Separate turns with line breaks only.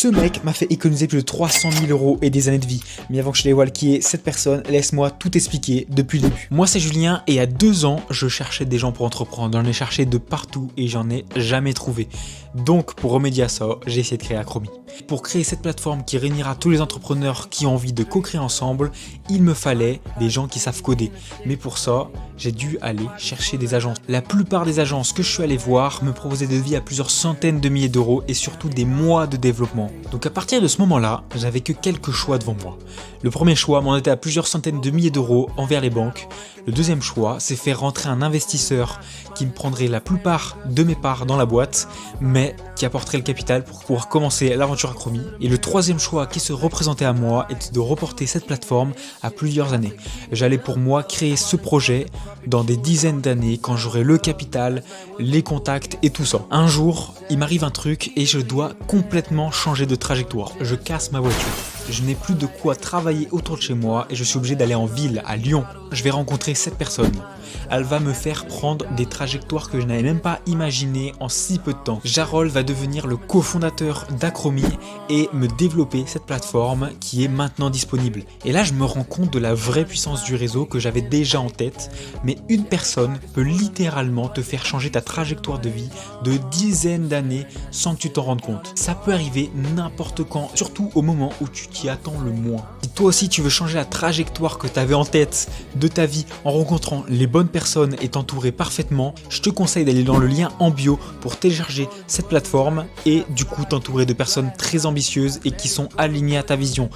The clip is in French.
Ce mec m'a fait économiser plus de 300 000 € et des années de vie. Mais avant que je dévoile qui est cette personne, laisse-moi tout expliquer depuis le début. Moi c'est Julien et à 2 ans, je cherchais des gens pour entreprendre. J'en ai cherché de partout et j'en ai jamais trouvé. Donc pour remédier à ça, j'ai essayé de créer Acromy. Pour créer cette plateforme qui réunira tous les entrepreneurs qui ont envie de co-créer ensemble, il me fallait des gens qui savent coder. Mais pour ça, j'ai dû aller chercher des agences. La plupart des agences que je suis allé voir me proposaient des devis à plusieurs centaines de milliers d'euros et surtout des mois de développement. Donc à partir de ce moment-là, j'avais que quelques choix devant moi. Le premier choix m'en était à plusieurs centaines de milliers d'euros envers les banques. Le deuxième choix, c'est faire rentrer un investisseur qui me prendrait la plupart de mes parts dans la boîte, mais qui apporterait le capital pour pouvoir commencer l'aventure Acromy. Et le troisième choix qui se représentait à moi était de reporter cette plateforme à plusieurs années. J'allais pour moi créer ce projet dans des dizaines d'années quand j'aurai le capital, les contacts et tout ça. Un jour, il m'arrive un truc et je dois complètement changer de trajectoire. Je casse ma voiture. Je n'ai plus de quoi travailler autour de chez moi et je suis obligé d'aller en ville, à Lyon. Je vais rencontrer cette personne. Elle va me faire prendre des trajectoires que je n'avais même pas imaginées en si peu de temps. Jarol va devenir le cofondateur d'Acromy et me développer cette plateforme qui est maintenant disponible. Et là, je me rends compte de la vraie puissance du réseau que j'avais déjà en tête. Mais une personne peut littéralement te faire changer ta trajectoire de vie de dizaines d'années sans que tu t'en rendes compte. Ça peut arriver n'importe quand, surtout au moment où tu t'y attends le moins. Si toi aussi tu veux changer la trajectoire que tu avais en tête de ta vie en rencontrant les bonnes personnes et t'entourer parfaitement, je te conseille d'aller dans le lien en bio pour télécharger cette plateforme et du coup t'entourer de personnes très ambitieuses et qui sont alignées à ta vision.